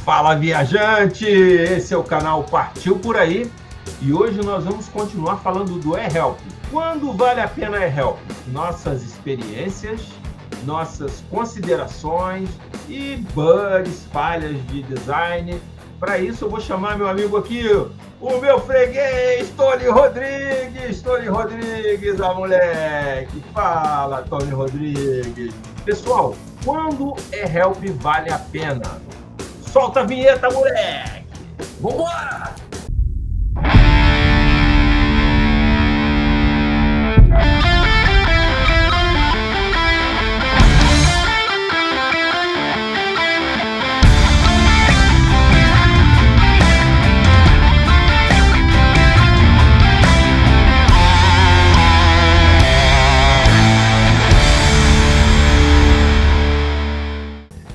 Fala, viajante! Esse é o canal Partiu Por Aí e hoje nós vamos continuar falando do eHelp. Quando vale a pena eHelp? Nossas experiências, nossas considerações e bugs, falhas de design. Para isso eu vou chamar meu amigo aqui, o meu freguês, Tony Rodrigues. Tony Rodrigues, a moleque! Fala, Tony Rodrigues! Pessoal, quando eHelp vale a pena? Solta a vinheta, moleque! Vambora!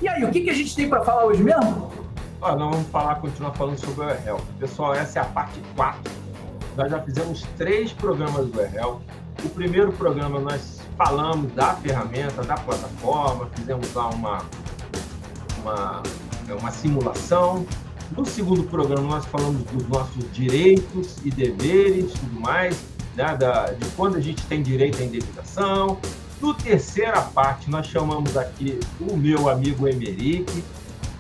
E aí, o que a gente tem para falar hoje mesmo? Nós vamos continuar falando sobre o eHelp. Pessoal, essa é a parte 4. Nós já fizemos 3 programas do eHelp. O primeiro programa nós falamos da ferramenta, da plataforma, fizemos lá uma simulação. No segundo programa nós falamos dos nossos direitos e deveres, tudo mais, né, de quando a gente tem direito à indenização. No terceira parte nós chamamos aqui o meu amigo Emerick,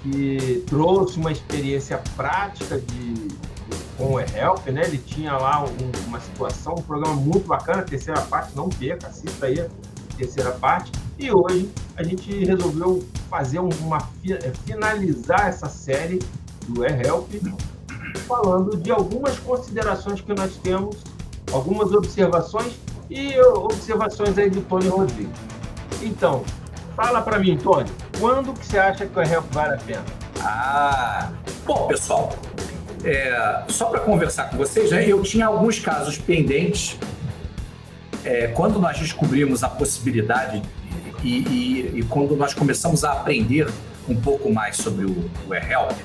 que trouxe uma experiência prática com o eHelp, né? Ele tinha lá uma situação, um programa muito bacana, a terceira parte, não perca, assista aí a terceira parte. E hoje a gente resolveu fazer finalizar essa série do eHelp, falando de algumas considerações que nós temos, algumas observações e observações aí do Tony Rodrigues. Então, fala para mim, Tony, quando que você acha que o eHelp vale a pena? Bom, pessoal, só para conversar com vocês, né, eu tinha alguns casos pendentes quando nós descobrimos a possibilidade e quando nós começamos a aprender um pouco mais sobre o eHelp,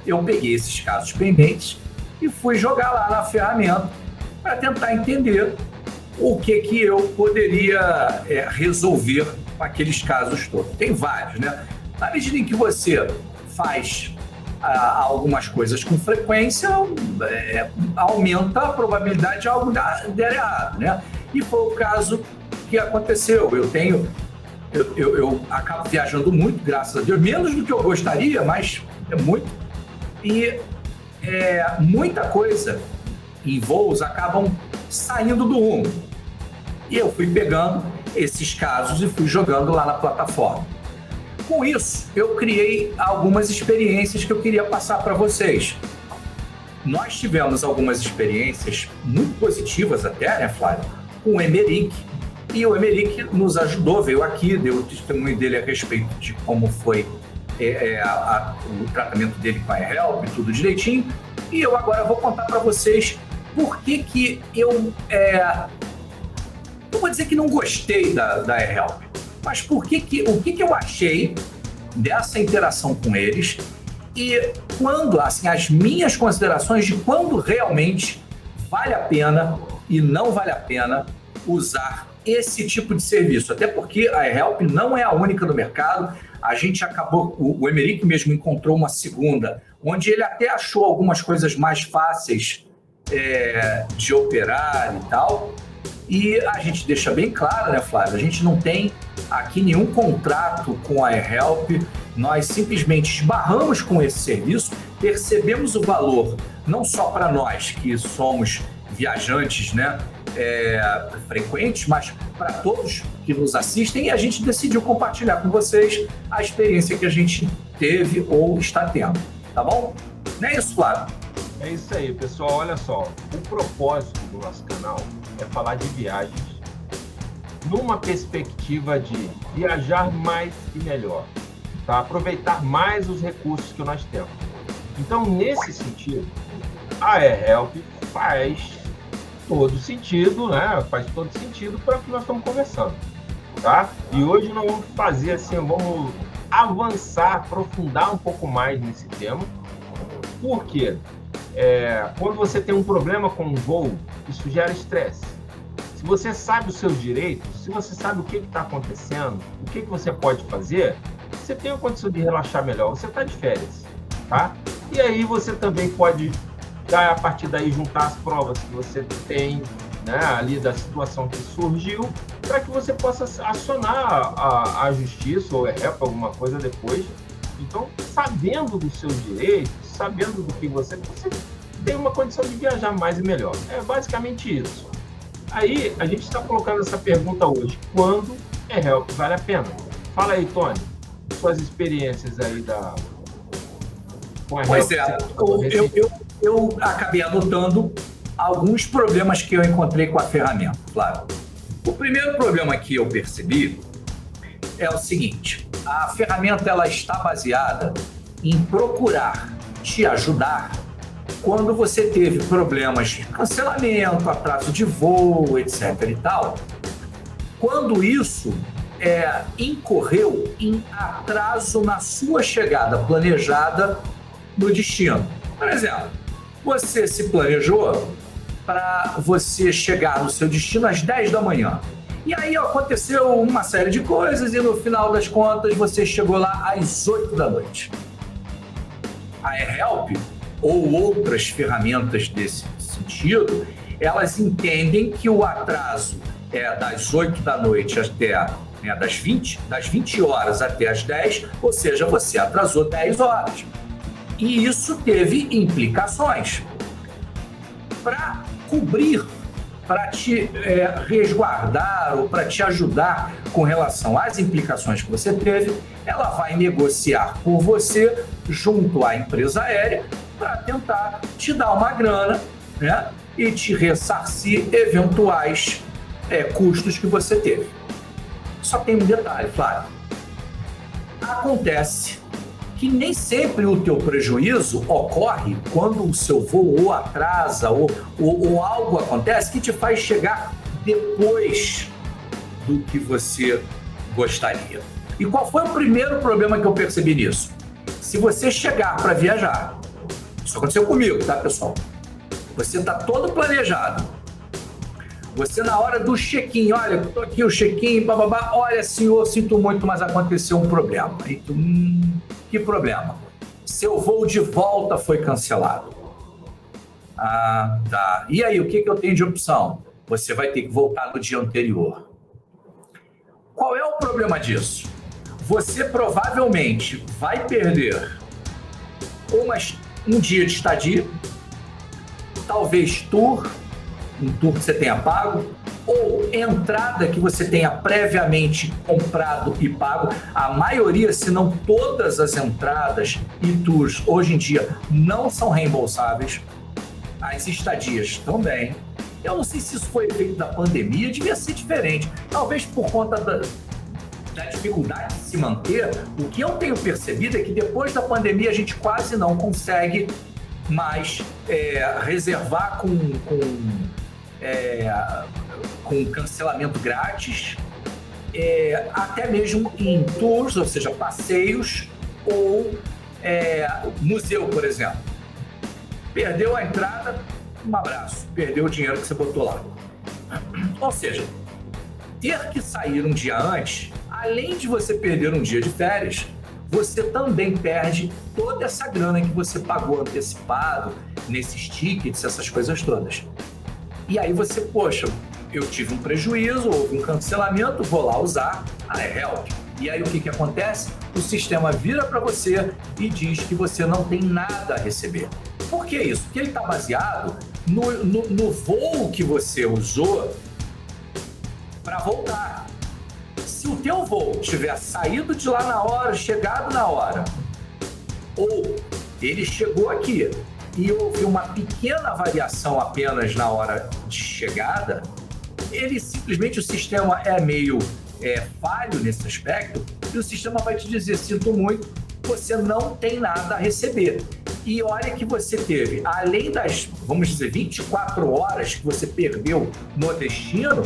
eu peguei esses casos pendentes e fui jogar lá na ferramenta para tentar entender o que eu poderia resolver com aqueles casos todos. Tem vários, né? Na medida em que você faz algumas coisas com frequência, aumenta a probabilidade de algo dar errado, né? E foi o caso que aconteceu. Eu acabo viajando muito, graças a Deus, menos do que eu gostaria, mas é muito. E muita coisa em voos acabam saindo do rumo. E eu fui pegando esses casos e fui jogando lá na plataforma. Com isso, eu criei algumas experiências que eu queria passar para vocês. Nós tivemos algumas experiências muito positivas até, né, Flávio? Com o Emerick. E o Emerick nos ajudou, veio aqui, deu o testemunho dele a respeito de como foi o tratamento dele com a eHelp, tudo direitinho. E eu agora vou contar para vocês por que eu... não vou dizer que não gostei da eHelp, mas o que eu achei dessa interação com eles e quando, assim, as minhas considerações de quando realmente vale a pena e não vale a pena usar esse tipo de serviço. Até porque a eHelp não é a única no mercado. A gente acabou, o Emerick mesmo encontrou uma segunda, onde ele até achou algumas coisas mais fáceis de operar e tal. E a gente deixa bem claro, né, Flávio? A gente não tem aqui nenhum contrato com a eHelp, nós simplesmente esbarramos com esse serviço, percebemos o valor, não só para nós que somos viajantes, né, frequentes, mas para todos que nos assistem, e a gente decidiu compartilhar com vocês a experiência que a gente teve ou está tendo, tá bom? Não é isso, Flávio? É isso aí, pessoal. Olha só, o propósito do nosso canal é falar de viagens numa perspectiva de viajar mais e melhor, tá? Aproveitar mais os recursos que nós temos. Então, nesse sentido, a eHelp faz todo sentido, né? Faz todo sentido para o que nós estamos conversando, tá? E hoje nós vamos fazer assim, vamos avançar, aprofundar um pouco mais nesse tema. Por quê? Quando você tem um problema com um voo, isso gera estresse. Se você sabe os seus direitos, se você sabe o que está acontecendo, o que você pode fazer, você tem a condição de relaxar melhor. Você está de férias. tá? E aí você também pode, a partir daí, juntar as provas que você tem, né, ali da situação que surgiu, para que você possa acionar a justiça ou alguma coisa depois. Então, sabendo dos seus direitos, sabendo do que você tem uma condição de viajar mais e melhor. É basicamente isso. Aí, a gente está colocando essa pergunta hoje: quando help vale a pena? Fala aí, Tony, suas experiências aí com a Pois é, eu acabei anotando alguns problemas que eu encontrei com a ferramenta, claro. O primeiro problema que eu percebi é o seguinte: a ferramenta ela está baseada em procurar te ajudar quando você teve problemas de cancelamento, atraso de voo, etc. e tal, quando isso incorreu em atraso na sua chegada planejada no destino. Por exemplo, você se planejou para você chegar no seu destino às 10 da manhã. E aí aconteceu uma série de coisas e no final das contas você chegou lá às 8 da noite. A AirHelp ou outras ferramentas desse sentido, elas entendem que o atraso é das 8 da noite até das 20 horas até as 10, ou seja, você atrasou 10 horas. E isso teve implicações. Para cobrir, para te resguardar ou para te ajudar com relação às implicações que você teve, ela vai negociar por você junto à empresa aérea para tentar te dar uma grana, né, e te ressarcir eventuais custos que você teve. Só tem um detalhe, Flávio. Acontece que nem sempre o teu prejuízo ocorre quando o seu voo ou atrasa ou algo acontece que te faz chegar depois do que você gostaria. E qual foi o primeiro problema que eu percebi nisso? Se você chegar para viajar, isso aconteceu comigo, tá, pessoal? Você está todo planejado. Você, na hora do check-in, olha, tô aqui o check-in, bababá, olha, senhor, sinto muito, mas aconteceu um problema. Aí tu, que problema? Seu voo de volta foi cancelado. Ah, tá. E aí, o que eu tenho de opção? Você vai ter que voltar no dia anterior. Qual é o problema disso? Você provavelmente vai perder um dia de estadia, talvez um tour que você tenha pago, ou entrada que você tenha previamente comprado e pago. A maioria, se não todas as entradas e tours hoje em dia não são reembolsáveis. As estadias também. Eu não sei se isso foi efeito da pandemia, devia ser diferente. Talvez por conta da dificuldade de se manter. O que eu tenho percebido é que depois da pandemia a gente quase não consegue mais reservar com cancelamento grátis, até mesmo em tours, ou seja, passeios ou museu, por exemplo. Perdeu a entrada, um abraço, perdeu o dinheiro que você botou lá. Ou seja, ter que sair um dia antes, além de você perder um dia de férias, você também perde toda essa grana que você pagou antecipado, nesses tickets, essas coisas todas. E aí você, poxa, eu tive um prejuízo, houve um cancelamento, vou lá usar a AirHelp. E aí o que acontece? O sistema vira para você e diz que você não tem nada a receber. Por que isso? Porque ele está baseado no voo que você usou para voltar. Se o teu voo tiver saído de lá na hora, chegado na hora, ou ele chegou aqui e houve uma pequena variação apenas na hora de chegada, o sistema é meio falho nesse aspecto, e o sistema vai te dizer: sinto muito, você não tem nada a receber. E olha que você teve, além das, vamos dizer, 24 horas que você perdeu no destino,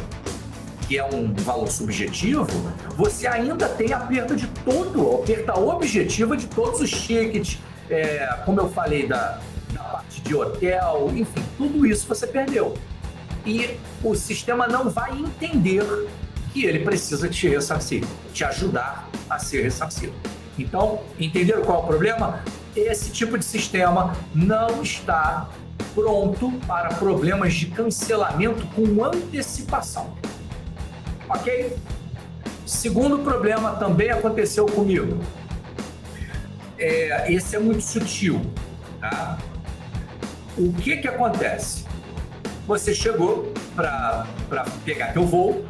que é um valor subjetivo, você ainda tem a perda objetiva de todos os tickets, como eu falei, da parte de hotel, enfim, tudo isso você perdeu. E o sistema não vai entender que ele precisa te ressarcir, te ajudar a ser ressarcido. Então, entenderam qual é o problema? esse tipo de sistema não está pronto para problemas de cancelamento com antecipação. Ok? Segundo problema também aconteceu comigo. Esse é muito sutil, tá? O que acontece? Você chegou para pegar teu voo,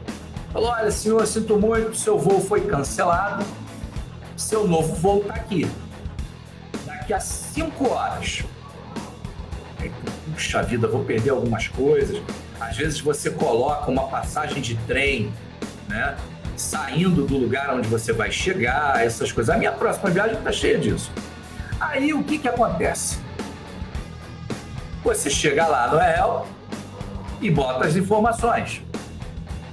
falou: olha, senhor, sinto muito, seu voo foi cancelado, seu novo voo está aqui. Daqui a 5 horas. Puxa vida, vou perder algumas coisas. Às vezes você coloca uma passagem de trem, né, saindo do lugar onde você vai chegar, essas coisas. A minha próxima viagem está cheia disso. Aí o que acontece? Você chega lá no Help e bota as informações.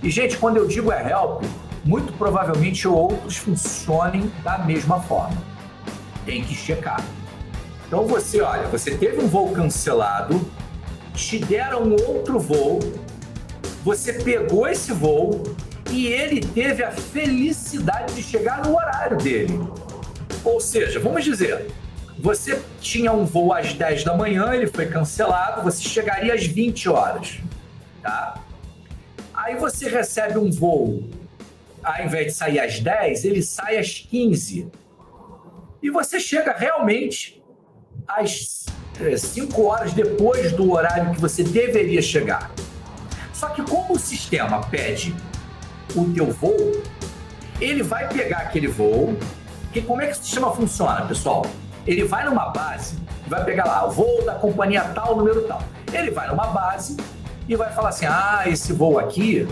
E, gente, quando eu digo Help, muito provavelmente outros funcionem da mesma forma. Tem que checar. Então você teve um voo cancelado, te deram outro voo, você pegou esse voo e ele teve a felicidade de chegar no horário dele. Ou seja, vamos dizer, você tinha um voo às 10 da manhã, ele foi cancelado, você chegaria às 20 horas, tá? Aí você recebe um voo, ao invés de sair às 10, ele sai às 15. E você chega realmente às 5 horas depois do horário que você deveria chegar. Só que como o sistema pede o teu voo, ele vai pegar aquele voo, que como é que o sistema funciona, pessoal? Ele vai numa base, vai pegar lá o voo da companhia tal, número tal. Ele vai numa base e vai falar assim: esse voo aqui,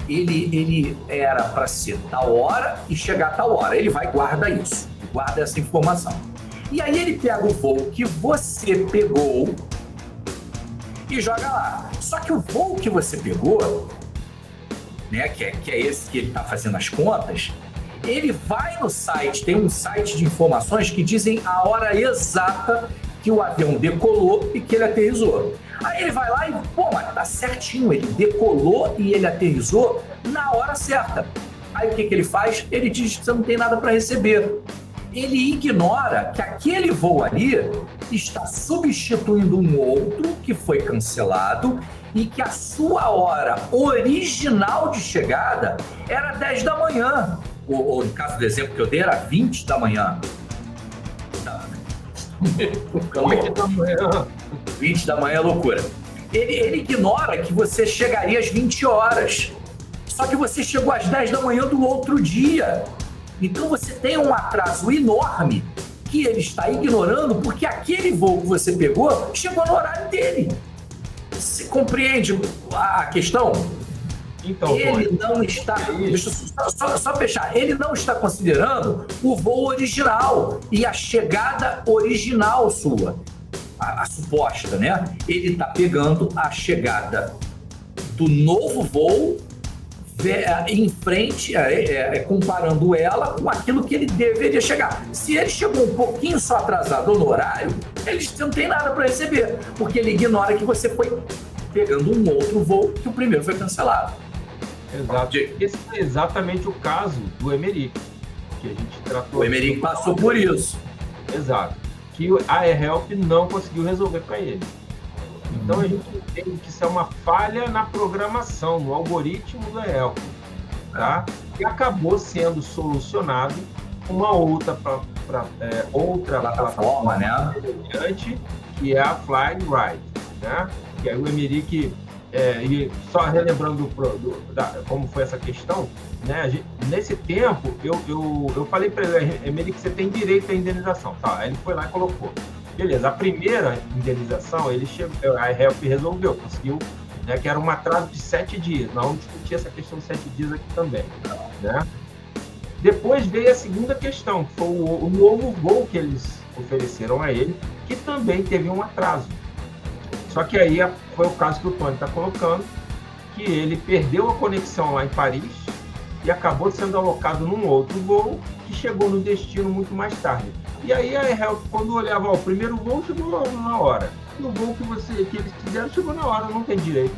ele era para ser tal hora e chegar tal hora. Ele vai guarda isso, guarda essa informação. E aí ele pega o voo que você pegou e joga lá. Só que o voo que você pegou, né, que é esse que ele está fazendo as contas, ele vai no site, tem um site de informações que dizem a hora exata que o avião decolou e que ele aterrissou. Aí ele vai lá e, mas tá certinho, ele decolou e ele aterrissou na hora certa. Aí o que ele faz? Ele diz que você não tem nada para receber. Ele ignora que aquele voo ali está substituindo um outro que foi cancelado e que a sua hora original de chegada era 10 da manhã. Ou no caso do exemplo que eu dei, era 20 da manhã. 8 da manhã. 20 da manhã é loucura. Ele ignora que você chegaria às 20 horas. Só que você chegou às 10 da manhã do outro dia. Então você tem um atraso enorme que ele está ignorando porque aquele voo que você pegou chegou no horário dele. Você compreende a questão? Então, ele não está... Deixa eu só fechar. Ele não está considerando o voo original e a chegada original sua. A suposta, né? Ele está pegando a chegada do novo voo em frente, comparando ela com aquilo que ele deveria chegar. Se ele chegou um pouquinho só atrasado no horário, ele não tem nada para receber, porque ele ignora que você foi pegando um outro voo que o primeiro foi cancelado. Exato. Esse é exatamente o caso do Emeric, que a gente tratou. O Emeric passou por isso. Exato. Que a AirHelp não conseguiu resolver para ele. Então a gente entende que isso é uma falha na programação, no algoritmo do AirHelp, tá? E acabou sendo solucionado uma outra plataforma, né? Que é a Flyride, né? Que aí o Emeric, e só relembrando como foi essa questão, né? Nesse tempo eu falei para ele: Emeric, você tem direito à indenização, tá? Aí ele foi lá e colocou. Beleza, a primeira indenização, a AirHelp resolveu, conseguiu, né, que era um atraso de 7 dias. Nós vamos discutir essa questão de 7 dias aqui também, né? Depois veio a segunda questão, que foi o novo voo que eles ofereceram a ele, que também teve um atraso. Só que aí foi o caso que o Tony está colocando, que ele perdeu a conexão lá em Paris e acabou sendo alocado num outro voo que chegou no destino muito mais tarde. E aí a AirHelp, quando olhava, o primeiro voo chegou na hora, o voo que eles fizeram chegou na hora, não tem direito.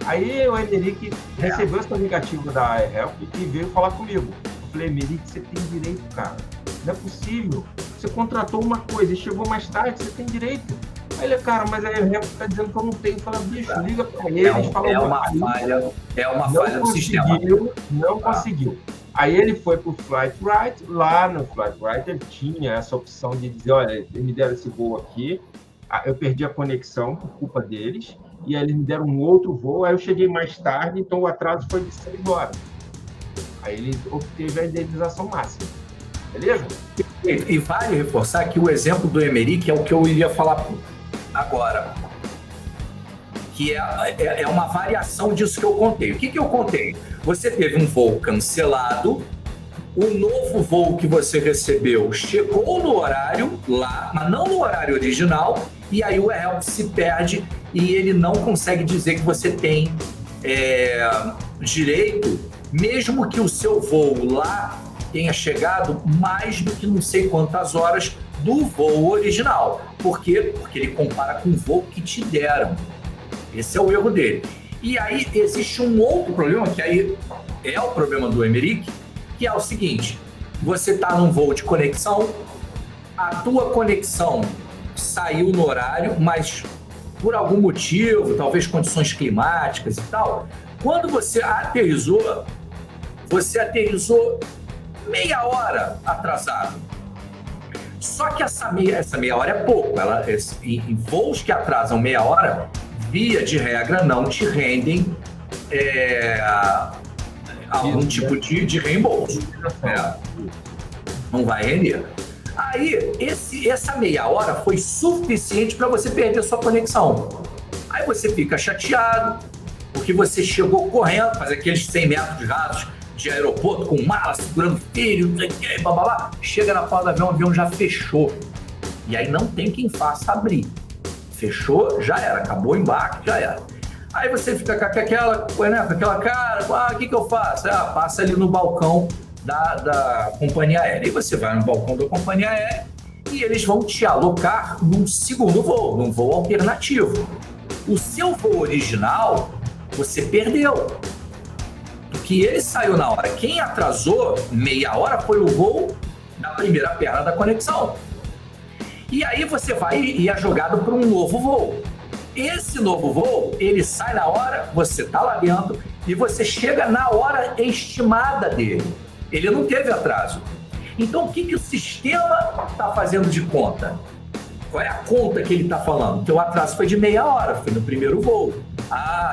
Aí o Emeric recebeu essa negativa da AirHelp e veio falar comigo. Eu falei: Emeric, você tem direito, cara, não é possível. você contratou uma coisa e chegou mais tarde, você tem direito. Aí ele, cara, mas aí o está dizendo que eu não tenho. Fala, bicho, liga para eles, fala é uma falha do sistema. Não conseguiu. Aí ele foi para o Flightwright, lá no Flightwright ele tinha essa opção de dizer, olha, me deram esse voo aqui, eu perdi a conexão por culpa deles, e aí eles me deram um outro voo, aí eu cheguei mais tarde, então o atraso foi de 6 horas. Aí ele obteve a indenização máxima. Beleza? E vale reforçar que o exemplo do Emeric é o que eu iria falar agora, que é uma variação disso que eu contei. O que eu contei? Você teve um voo cancelado, o novo voo que você recebeu chegou no horário lá, mas não no horário original, e aí o AirHelp se perde e ele não consegue dizer que você tem direito, mesmo que o seu voo lá tenha chegado mais do que não sei quantas horas do voo original. Por quê? Porque ele compara com o voo que te deram. Esse é o erro dele. E aí existe um outro problema, que aí é o problema do Emeric, que é o seguinte: você está num voo de conexão, a tua conexão saiu no horário, mas por algum motivo, talvez condições climáticas e tal, quando você aterrissou meia hora atrasado. Só que essa meia hora é pouco. Em voos que atrasam meia hora, via de regra, não te rendem algum tipo de reembolso. Não vai render. Aí, essa meia hora foi suficiente para você perder sua conexão. Aí você fica chateado, porque você chegou correndo, faz aqueles 100 metros rasos de aeroporto com mala, segurando filho, blá, blá, blá. Chega na porta do avião, o avião já fechou. E aí não tem quem faça abrir. Fechou, já era. Acabou o embarque, já era. Aí você fica com aquela cara, o que eu faço? Passa ali no balcão da companhia aérea. E você vai no balcão da companhia aérea e eles vão te alocar num segundo voo, num voo alternativo. O seu voo original, você perdeu. Porque ele saiu na hora. Quem atrasou meia hora foi o voo da primeira perna da conexão. E aí você vai e é jogado para um novo voo. Esse novo voo, ele sai na hora, você está lá dentro e você chega na hora estimada dele. Ele não teve atraso. Então, o que o sistema está fazendo de conta? Qual é a conta que ele está falando? Que o atraso foi de meia hora, foi no primeiro voo.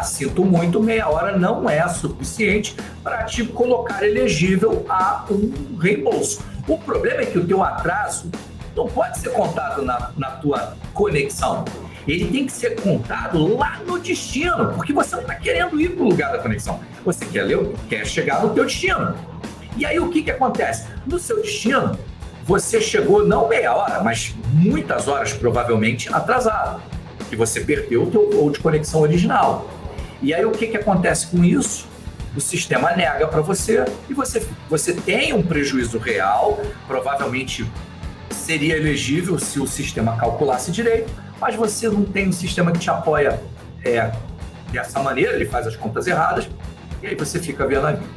Sinto muito, meia hora não é suficiente para te colocar elegível a um reembolso. O problema é que o teu atraso não pode ser contado na tua conexão. Ele tem que ser contado lá no destino, porque você não está querendo ir para o lugar da conexão. Você quer chegar no teu destino. E aí o que acontece? No seu destino, você chegou não meia hora, mas muitas horas provavelmente atrasado, que você perdeu o teu voo de conexão original. E aí o que acontece com isso? O sistema nega para você e você tem um prejuízo real, provavelmente seria elegível se o sistema calculasse direito, mas você não tem um sistema que te apoia dessa maneira, ele faz as contas erradas, e aí você fica vendo a vida.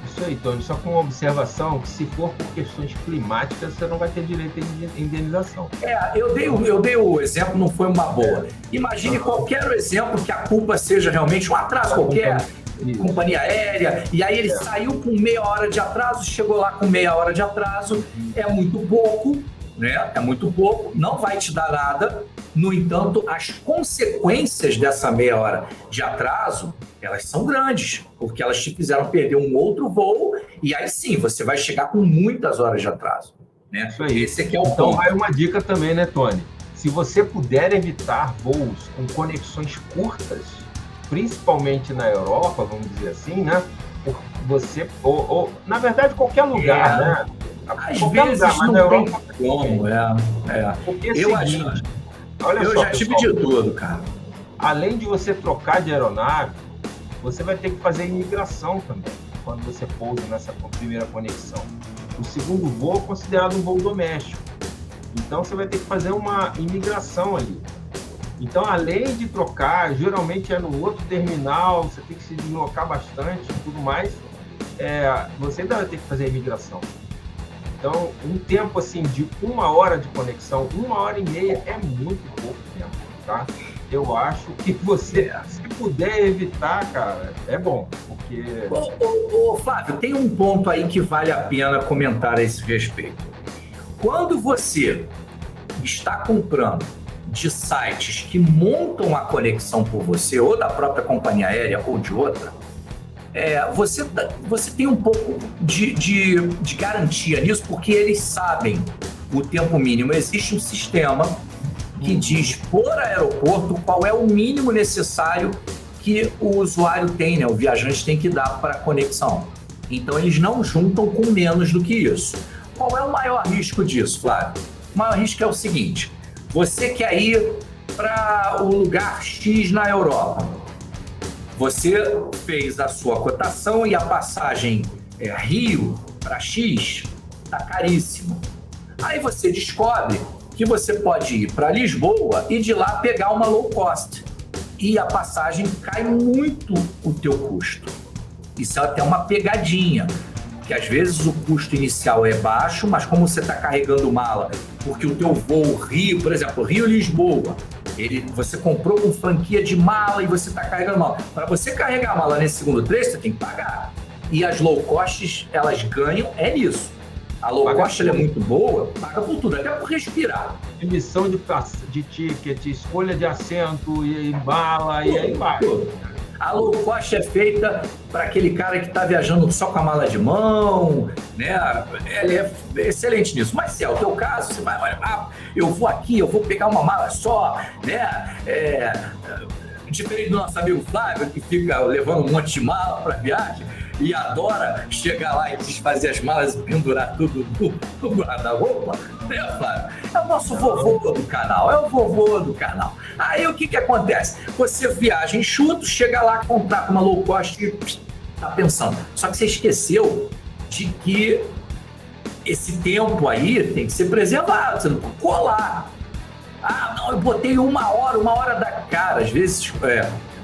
Isso aí, Tony, só com uma observação, que se for por questões climáticas, você não vai ter direito à indenização. Eu dei o exemplo, não foi uma boa. Imagine qualquer exemplo que a culpa seja realmente um atraso qualquer, companhia aérea, e aí ele saiu com meia hora de atraso, chegou lá com meia hora de atraso, é muito pouco, né? É muito pouco, não vai te dar nada. No entanto, as consequências dessa meia hora de atraso, elas são grandes, porque elas te fizeram perder um outro voo, e aí sim, você vai chegar com muitas horas de atraso. Né? Isso aí. Esse aqui é o então, ponto. Vai uma dica também, né, Tony? Se você puder evitar voos com conexões curtas, principalmente na Europa, vamos dizer assim, né? Você, ou na verdade, qualquer lugar, né? Às vezes lugar, mas não tem como, Porque eu seguinte, olha só, já tive de tudo, cara. Além de você trocar de aeronave, você vai ter que fazer imigração também, quando você pousa nessa primeira conexão. O segundo voo é considerado um voo doméstico. Então, você vai ter que fazer uma imigração ali. Então, além de trocar, geralmente é no outro terminal, você tem que se deslocar bastante e tudo mais, você ainda vai ter que fazer a imigração. Então, um tempo assim de 1 hora de conexão, 1 hora e meia é muito pouco tempo, tá? Eu acho que você, se puder evitar, cara, é bom, porque... Ô, Flávio, tem um ponto aí que vale a pena comentar a esse respeito. Quando você está comprando de sites que montam a conexão por você, ou da própria companhia aérea ou de outra, você tem um pouco de garantia nisso, porque eles sabem o tempo mínimo. Existe um sistema que diz por aeroporto qual é o mínimo necessário que o usuário tem, né? O viajante tem que dar para a conexão. Então, eles não juntam com menos do que isso. Qual é o maior risco disso, Flávio? O maior risco é o seguinte: você quer ir para o lugar X na Europa. Você fez a sua cotação e a passagem Rio para X está caríssimo. Aí você descobre que você pode ir para Lisboa e de lá pegar uma low cost. E a passagem cai muito o teu custo. Isso é até uma pegadinha, que às vezes o custo inicial é baixo, mas como você está carregando mala, porque o teu voo Rio, por exemplo, Rio-Lisboa, você comprou com franquia de mala e você está carregando mala. Para você carregar a mala nesse segundo trecho, você tem que pagar. E as low costs, elas ganham nisso. A low cost é muito boa, paga por tudo, até por respirar. Emissão de ticket, escolha de assento, e mala, e aí vai. A low cost é feita para aquele cara que está viajando só com a mala de mão, né? Ele é excelente nisso. Mas se é o teu caso, você vai, olha, eu vou aqui, eu vou pegar uma mala só, né? Diferente do nosso amigo Flávio, que fica levando um monte de mala para viagem e adora chegar lá e desfazer as malas e pendurar tudo no guarda-roupa, né, Flávio? É o nosso vovô do canal, Aí o que acontece? Você viaja enxuto, chega lá, comprar com uma low cost e tá pensando. Só que você esqueceu de que esse tempo aí tem que ser preservado, você não pode colar. Não, eu botei 1 hora da cara. Às vezes,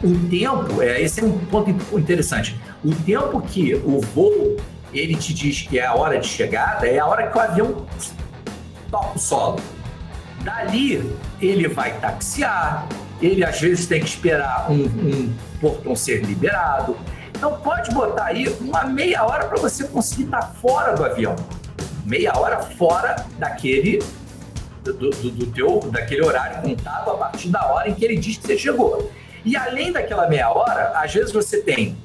o tempo, esse é um ponto interessante. O tempo que o voo, ele te diz que é a hora de chegada, é a hora que o avião toca o solo. Dali, ele vai taxiar, ele às vezes tem que esperar um portão ser liberado. Então, pode botar aí uma meia hora para você conseguir estar fora do avião. Meia hora fora daquele horário contado a partir da hora em que ele diz que você chegou. E além daquela meia hora, às vezes você tem,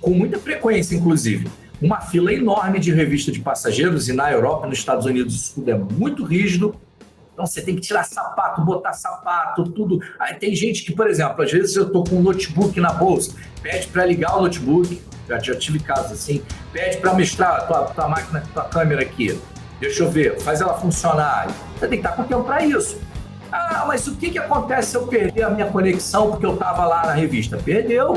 com muita frequência inclusive, uma fila enorme de revista de passageiros, e na Europa, nos Estados Unidos, isso tudo é muito rígido. Então você tem que tirar sapato, botar sapato, tudo. Aí tem gente que, por exemplo, às vezes eu estou com um notebook na bolsa, pede para ligar o notebook, já tive casos assim, pede para mostrar a tua máquina, a tua câmera aqui. Deixa eu ver, faz ela funcionar. Você tem que estar com tempo para isso. Mas o que acontece se eu perder a minha conexão porque eu estava lá na revista? Perdeu.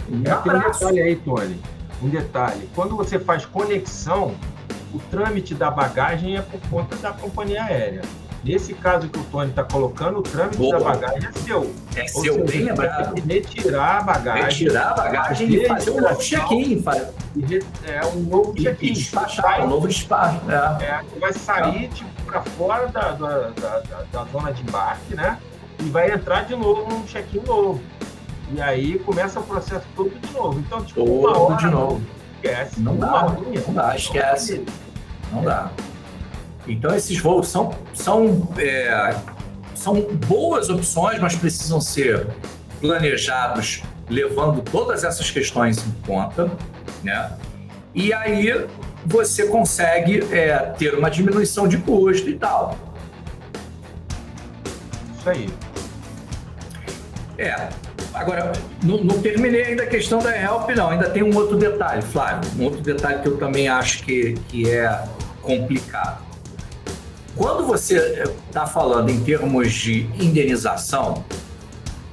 Tem um detalhe aí, Tony. Um detalhe. Quando você faz conexão, o trâmite da bagagem é por conta da companhia aérea. Nesse caso que o Tony está colocando, o trâmite da bagagem é seu. É seu, bem lembrado. Retirar a bagagem. Retirar a bagagem e fazer um novo check-in. Um novo check-in. Despachar, um novo despacho. Vai sair para fora da zona de embarque, né? E vai entrar de novo num check-in novo. E aí começa o processo todo de novo. Então, tipo, uma hora de novo. Esquece. Não dá, esquece. Não dá. Então, esses voos são boas opções, mas precisam ser planejados levando todas essas questões em conta, né? E aí você consegue ter uma diminuição de custo e tal. Isso aí. Agora, não terminei ainda a questão da Help, não. Ainda tem um outro detalhe, Flávio. Um outro detalhe que eu também acho que é complicado. Quando você está falando em termos de indenização,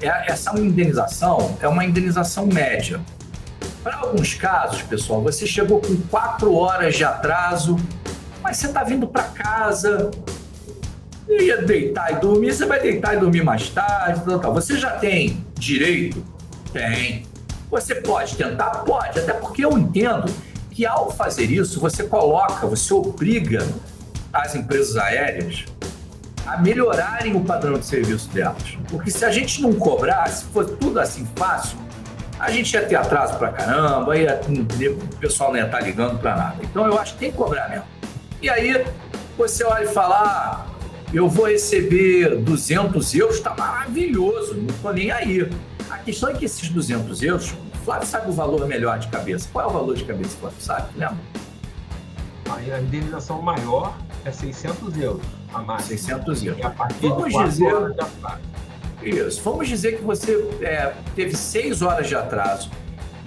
essa indenização é uma indenização média. Para alguns casos, pessoal, você chegou com 4 horas de atraso, mas você está vindo para casa, ia deitar e dormir, você vai deitar e dormir mais tarde, tal. Você já tem direito? Tem. Você pode tentar? Pode, até porque eu entendo que ao fazer isso, você obriga as empresas aéreas a melhorarem o padrão de serviço delas. Porque se a gente não cobrar, se fosse tudo assim fácil, a gente ia ter atraso pra caramba, o pessoal não ia estar ligando pra nada. Então eu acho que tem que cobrar mesmo. E aí você olha e fala, eu vou receber 200 euros, tá maravilhoso, não tô nem aí. A questão é que esses 200 euros, o Flávio sabe o valor melhor de cabeça. Qual é o valor de cabeça, Flávio? Sabe? Lembra? A indenização maior é 600 euros a mais. 600 euros. E a partir Vamos de 4 dizer... horas de atraso. Isso. Vamos dizer que você teve 6 horas de atraso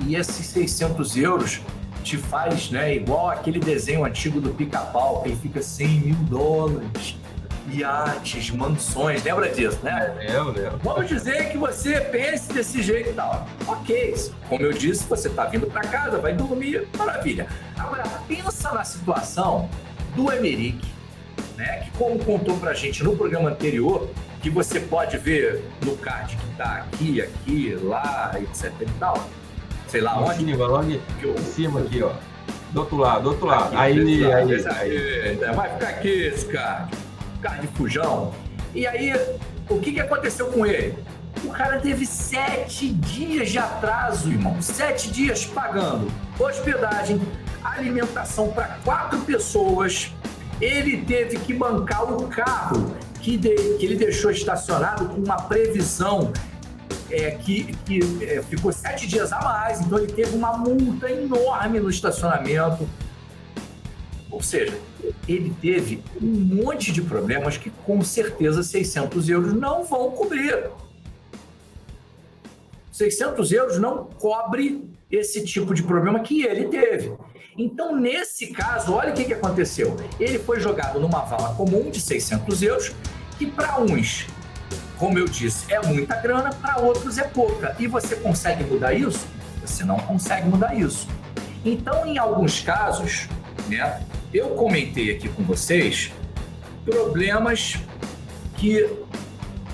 e esses 600 euros te faz, né, igual aquele desenho antigo do Pica-Pau, que ele fica $100.000, iates, mansões, lembra disso, né? Lembro. Vamos dizer que você pense desse jeito e tal. Ok, como eu disse, você está vindo para casa, vai dormir, maravilha. Agora, pensa na situação do Emerick, né, que como contou pra gente no programa anterior, que você pode ver no card que tá aqui, lá, etc e tal. Sei lá onde. Logo em cima aqui, ó. Do outro lado. Aqui, Aí. Vai ficar aqui esse card de fujão. E aí, o que aconteceu com ele? O cara teve 7 dias de atraso, irmão. 7 dias pagando hospedagem, alimentação para 4 pessoas. Ele teve que bancar o carro que ele deixou estacionado com uma previsão que ficou 7 dias a mais. Então ele teve uma multa enorme no estacionamento. Ou seja, ele teve um monte de problemas que com certeza 600 euros não vão cobrir. 600 euros não cobre esse tipo de problema que ele teve. Então, nesse caso, olha o que aconteceu. Ele foi jogado numa vala comum de 600 euros, que para uns, como eu disse, é muita grana, para outros é pouca. E você consegue mudar isso? Você não consegue mudar isso. Então, em alguns casos, né, eu comentei aqui com vocês problemas que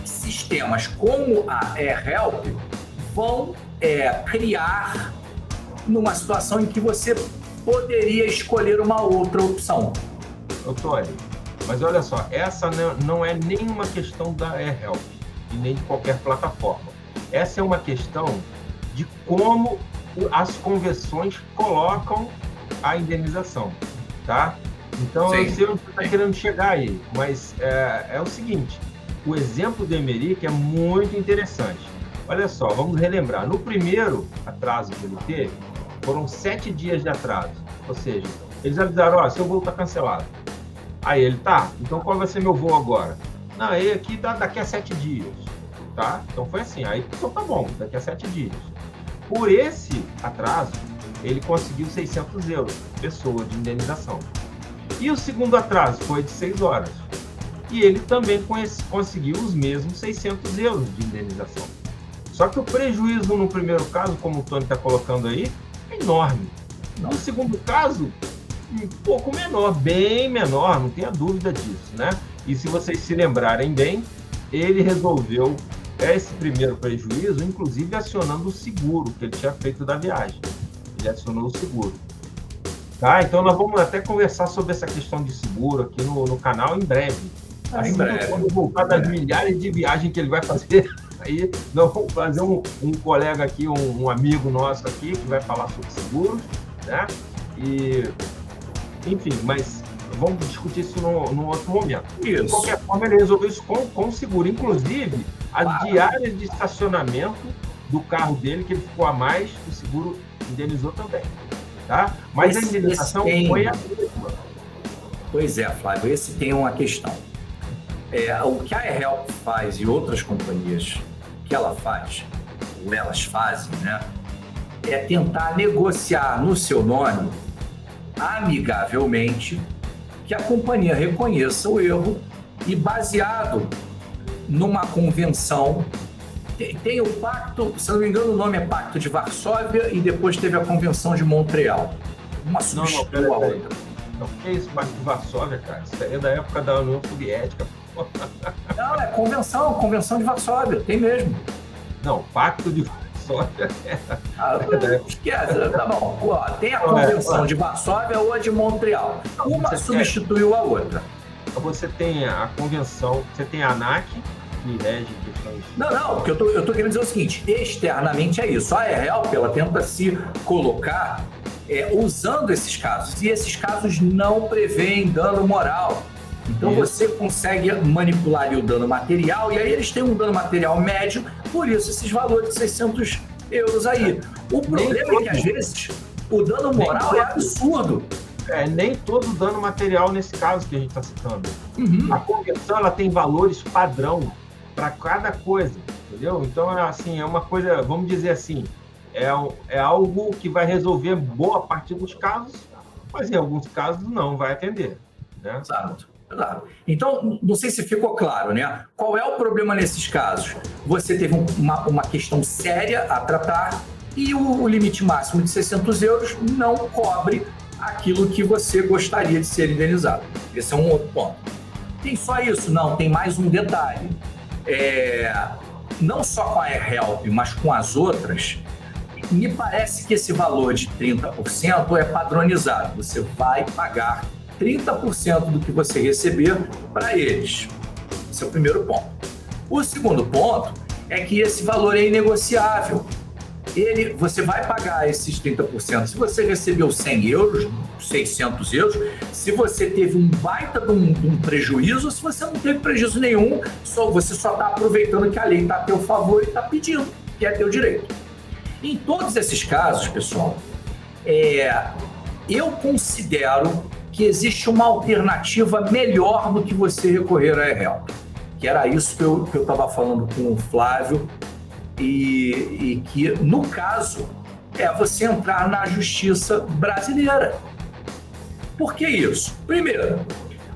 sistemas como a AirHelp vão criar numa situação em que você poderia escolher uma outra opção. Tony, mas olha só, essa não é nenhuma questão da AirHelp e nem de qualquer plataforma. Essa é uma questão de como as convenções colocam a indenização, tá? Então, Sim. eu sei onde você está querendo chegar aí, mas é o seguinte, o exemplo do Emerick é muito interessante. Olha só, vamos relembrar. No primeiro atraso que ele teve, foram 7 dias de atraso. Ou seja, eles avisaram, seu voo está cancelado. Aí ele, então qual vai ser meu voo agora? Não, aí aqui daqui a 7 dias. Tá? Então foi assim. Aí, então tá bom, daqui a 7 dias. Por esse atraso, ele conseguiu 600 euros, pessoa de indenização. E o segundo atraso foi de 6 horas. E ele também conseguiu os mesmos 600 euros de indenização. Só que o prejuízo no primeiro caso, como o Tony está colocando aí, é enorme. No segundo caso, um pouco menor, bem menor, não tenha dúvida disso, né? E se vocês se lembrarem bem, ele resolveu esse primeiro prejuízo, inclusive acionando o seguro que ele tinha feito da viagem. Ele acionou o seguro. Tá? Então nós vamos até conversar sobre essa questão de seguro aqui no canal em breve. Em breve. Quando voltar das milhares de viagens que ele vai fazer, aí nós vamos fazer um colega aqui, um amigo nosso aqui, que vai falar sobre seguros, né? E, enfim, mas vamos discutir isso num outro momento. Isso. De qualquer forma, ele resolveu isso com o seguro. Inclusive, as diárias de estacionamento do carro dele, que ele ficou a mais, o seguro indenizou também. Tá? Mas a indenização foi a mesma. Pois é, Flávio, esse tem uma questão. O que a AirHelp faz e outras companhias que ela faz, ou elas fazem, né, é tentar negociar no seu nome, amigavelmente, que a companhia reconheça o erro e, baseado numa convenção, tem o pacto, se não me engano o nome é Pacto de Varsóvia e depois teve a Convenção de Montreal. Uma substitui a outra. Não, o que é isso, Pacto de Varsóvia, cara? Isso aí é da época da União Soviética. Não, é Convenção de Varsóvia, tem mesmo. Não, Pacto de Varsóvia. Esquece, tá bom. Pô, tem a Convenção de Varsóvia ou a de Montreal. Uma substituiu a outra. Você tem a Convenção, você tem a ANAC, que rege questões... Não, o que eu tô querendo dizer é o seguinte, externamente é isso. A EHELP, ela tenta se colocar usando esses casos, e esses casos não prevêem dano moral. Então você consegue manipular ali o dano material, e aí eles têm um dano material médio, por isso esses valores de 600 euros aí. O problema é que, às vezes, o dano moral é absurdo. Nem todo dano material nesse caso que a gente está citando. A convenção, ela tem valores padrão para cada coisa, entendeu? Então, assim, é uma coisa, vamos dizer assim, é algo que vai resolver boa parte dos casos, mas em alguns casos não vai atender, né? Exato. Então, não sei se ficou claro, né? Qual é o problema nesses casos? Você teve uma questão séria a tratar e o limite máximo de 600 euros não cobre aquilo que você gostaria de ser indenizado. Esse é um outro ponto. Tem só isso? Não, tem mais um detalhe. Não só com a EHELP, mas com as outras, me parece que esse valor de 30% é padronizado. Você vai pagar 30% do que você receber para eles. Esse é o primeiro ponto. O segundo ponto é que esse valor é inegociável. Você vai pagar esses 30%. Se você recebeu 100 euros, 600 euros, se você teve um baita de um prejuízo, se você não teve prejuízo nenhum, você só está aproveitando que a lei está a teu favor e está pedindo, que é teu direito. Em todos esses casos, pessoal, eu considero que existe uma alternativa melhor do que você recorrer à EHELP, que era isso que eu estava falando com o Flávio, e que, no caso, é você entrar na justiça brasileira. Por que isso? Primeiro,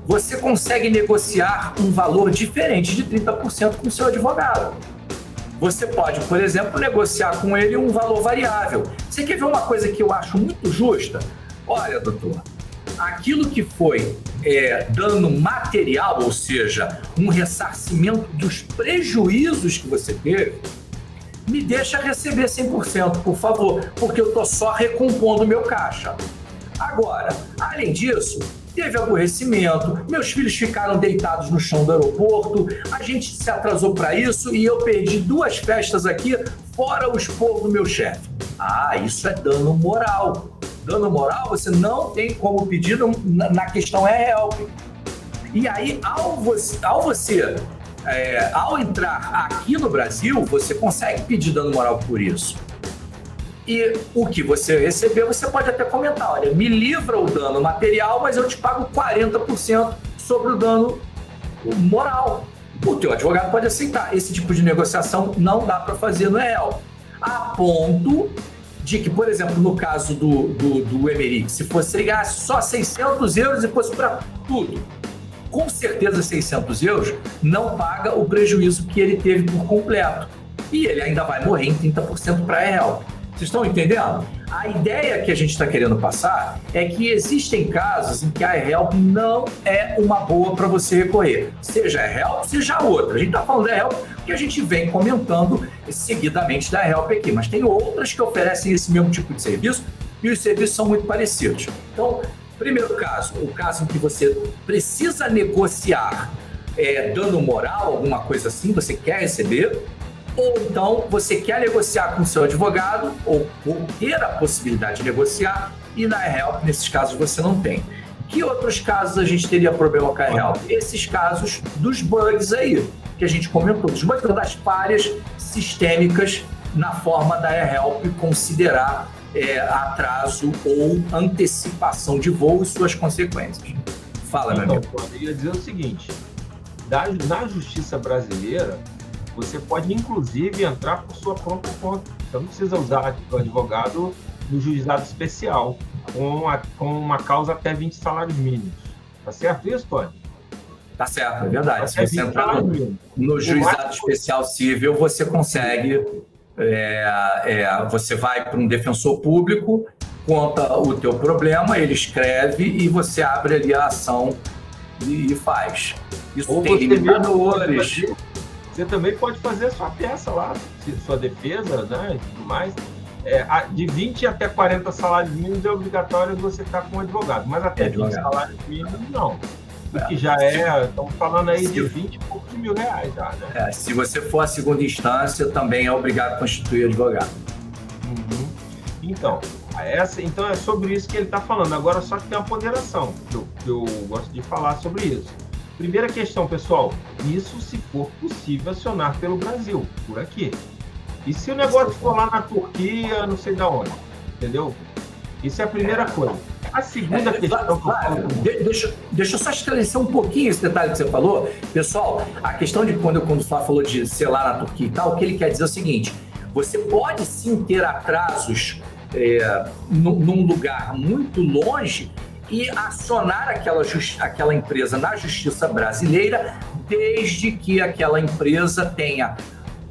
você consegue negociar um valor diferente de 30% com o seu advogado. Você pode, por exemplo, negociar com ele um valor variável. Você quer ver uma coisa que eu acho muito justa? Olha, doutor, aquilo que foi dano material, ou seja, um ressarcimento dos prejuízos que você teve, me deixa receber 100%, por favor, porque eu estou só recompondo o meu caixa. Agora, além disso, teve aborrecimento, meus filhos ficaram deitados no chão do aeroporto, a gente se atrasou para isso e eu perdi 2 festas aqui, fora o esporro do meu chefe. Isso é dano moral. Dano moral você não tem como pedir na questão EHELP. E aí, ao entrar aqui no Brasil, você consegue pedir dano moral por isso. E o que você receber, você pode até comentar, olha, me livra o dano material, mas eu te pago 40% sobre o dano moral. O teu advogado pode aceitar. Esse tipo de negociação não dá para fazer no EHELP. A ponto de que, por exemplo, no caso do Emery, se você ligasse só 600 euros e fosse para tudo, com certeza 600 euros não paga o prejuízo que ele teve por completo. E ele ainda vai morrer em 30% para a EHELP. Vocês estão entendendo? A ideia que a gente está querendo passar é que existem casos em que a EHELP não é uma boa para você recorrer. Seja a EHELP, seja a outra. A gente está falando da EHELP porque a gente vem comentando seguidamente da EHELP aqui, mas tem outras que oferecem esse mesmo tipo de serviço e os serviços são muito parecidos. Então, primeiro caso, o caso em que você precisa negociar dano moral, alguma coisa assim, você quer receber, ou então você quer negociar com o seu advogado, ou ter a possibilidade de negociar, e na EHELP, nesses casos, você não tem. Que outros casos a gente teria problema com a EHELP? Esses casos dos bugs aí, que a gente comentou, dos bugs das falhas sistêmicas na forma da EHELP considerar atraso ou antecipação de voo e suas consequências. Fala, meu amigo. Eu ia dizer o seguinte, na justiça brasileira, você pode, inclusive, entrar por sua própria conta. Você não precisa usar o advogado no juizado especial, com uma causa até 20 salários mínimos. Tá certo isso, Tony? Tá certo, é verdade. Se você entrar no juizado especial civil, você consegue... você vai para um defensor público, conta o teu problema, ele escreve e você abre ali a ação e faz. Isso ou tem limitadores. você também pode fazer a sua peça lá, sua defesa, né, e tudo mais. De 20 até 40 salários mínimos é obrigatório você estar com um advogado, mas até 20 salários mínimos não. O que já estamos falando aí de 20 e poucos mil reais já, né? Se você for a segunda instância, também é obrigado a constituir advogado. Uhum. Então é sobre isso que ele está falando. Agora, só que tem uma ponderação, que eu gosto de falar sobre isso. Primeira questão, pessoal, isso se for possível acionar pelo Brasil, por aqui. E se o negócio for lá na Turquia, não sei de onde, entendeu? Isso é a primeira coisa. A segunda questão que eu falo... Deixa eu só esclarecer um pouquinho esse detalhe que você falou. Pessoal, a questão de quando o Flávio falou de ser lá na Turquia e tal, o que ele quer dizer é o seguinte: você pode sim ter atrasos num lugar muito longe e acionar aquela empresa na justiça brasileira, desde que aquela empresa tenha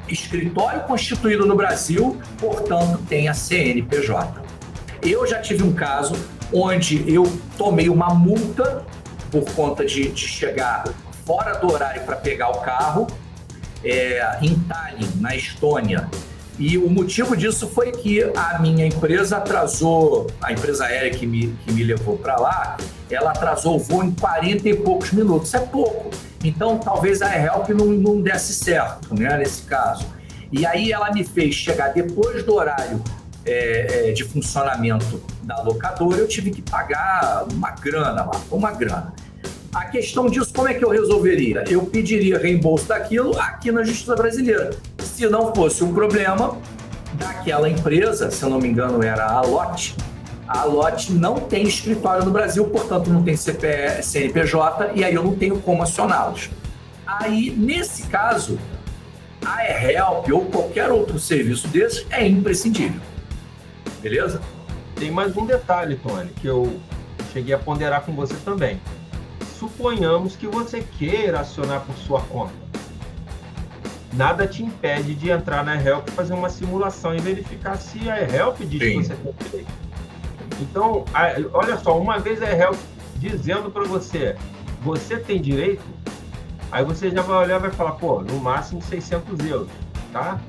escritório constituído no Brasil, portanto, tenha CNPJ. Eu já tive um caso onde eu tomei uma multa por conta de chegar fora do horário para pegar o carro em Tallinn, na Estônia. E o motivo disso foi que a minha empresa atrasou, a empresa aérea que me levou para lá, ela atrasou o voo em 40 e poucos minutos. Isso é pouco. Então, talvez a Help não desse certo, né, nesse caso. E aí ela me fez chegar depois do horário de funcionamento da locadora, eu tive que pagar uma grana lá. A questão disso, como é que eu resolveria? Eu pediria reembolso daquilo aqui na Justiça Brasileira. Se não fosse um problema daquela empresa, se eu não me engano era a Lotte não tem escritório no Brasil, portanto não tem CNPJ, e aí eu não tenho como acioná-los. Aí, nesse caso, a Help ou qualquer outro serviço desses é imprescindível. Beleza? Tem mais um detalhe, Tony, que eu cheguei a ponderar com você também. Suponhamos que você queira acionar por sua conta. Nada te impede de entrar na Help, fazer uma simulação e verificar se a Help diz que você tem direito. Então, olha só, uma vez a Help dizendo para você, você tem direito, aí você já vai olhar e vai falar, pô, no máximo 600 euros, tá?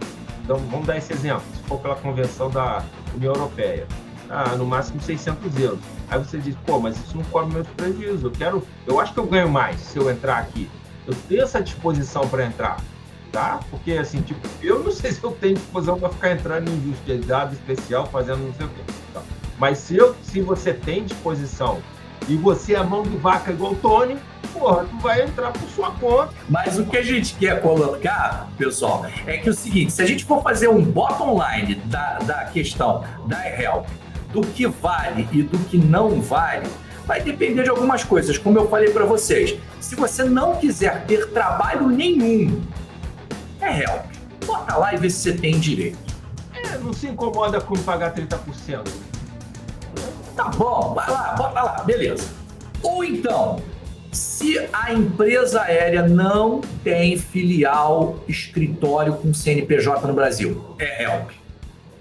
Então, vamos dar esse exemplo, se for pela convenção da União Europeia. No máximo 600 euros. Aí você diz, pô, mas isso não cobre meus prejuízos. Eu acho que eu ganho mais se eu entrar aqui. Eu tenho essa disposição para entrar, tá? Porque, assim, tipo, eu não sei se eu tenho disposição para ficar entrando em justiça especial, fazendo não sei o quê. Tá? Mas se você tem disposição e você é mão de vaca igual o Tony, porra, tu vai entrar por sua conta. Mas o que a gente quer colocar, pessoal, é que o seguinte, se a gente for fazer um bottom line da questão da Help, do que vale e do que não vale, vai depender de algumas coisas, como eu falei para vocês. Se você não quiser ter trabalho nenhum, Help. Bota lá e vê se você tem direito. Não se incomoda com pagar 30%. Tá bom, vai lá, bota lá, beleza. Ou então, se a empresa aérea não tem filial, escritório com CNPJ no Brasil, Help.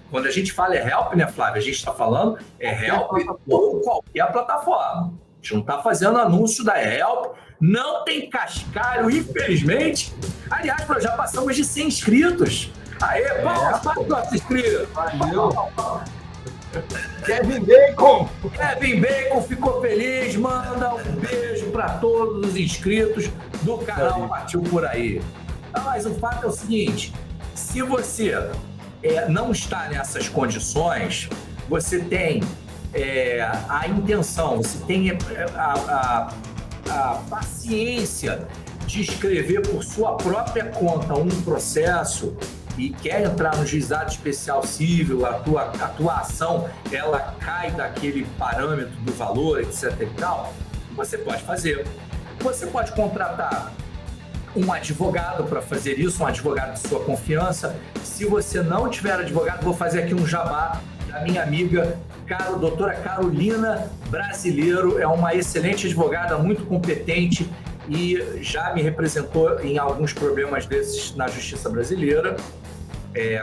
Quando a gente fala Help, né, Flávio? A gente está falando Help ou qualquer plataforma. A gente não está fazendo anúncio da Help. Não tem cascalho, infelizmente. Aliás, já passamos de 100 inscritos. Aê, palmas para os nossos inscritos. Valeu. Kevin Bacon ficou feliz. Manda um beijo para todos os inscritos do canal Partiu Por Aí. Mas o fato é o seguinte, se você não está nessas condições, você tem a intenção, você tem a paciência de escrever por sua própria conta um processo e quer entrar no juizado especial civil, a tua ação ela cai daquele parâmetro do valor, etc e tal, você pode fazer. Você pode contratar um advogado para fazer isso, um advogado de sua confiança. Se você não tiver advogado, vou fazer aqui um jabá da minha amiga, doutora Carolina Brasileiro, é uma excelente advogada, muito competente e já me representou em alguns problemas desses na Justiça Brasileira.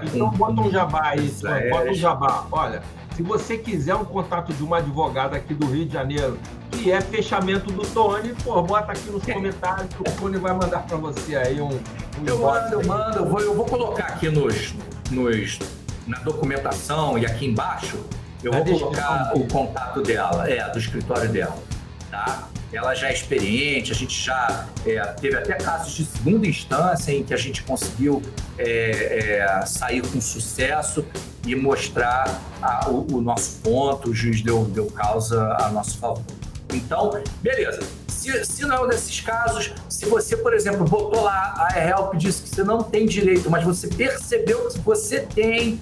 Então bota um jabá aí, bota um jabá. Olha, Se você quiser um contato de uma advogada aqui do Rio de Janeiro, que é fechamento do Tony, pô, bota aqui nos comentários que o Tony vai mandar para você aí eu mando, eu vou colocar aqui na documentação e aqui embaixo, eu vou colocar o contato dela, do escritório dela, tá? Ela já é experiente, a gente já teve até casos de segunda instância em que a gente conseguiu sair com sucesso e mostrar o nosso ponto, o juiz deu causa a nosso favor. Então, beleza. Se não é um desses casos, se você, por exemplo, botou lá, a Help disse que você não tem direito, mas você percebeu que você tem,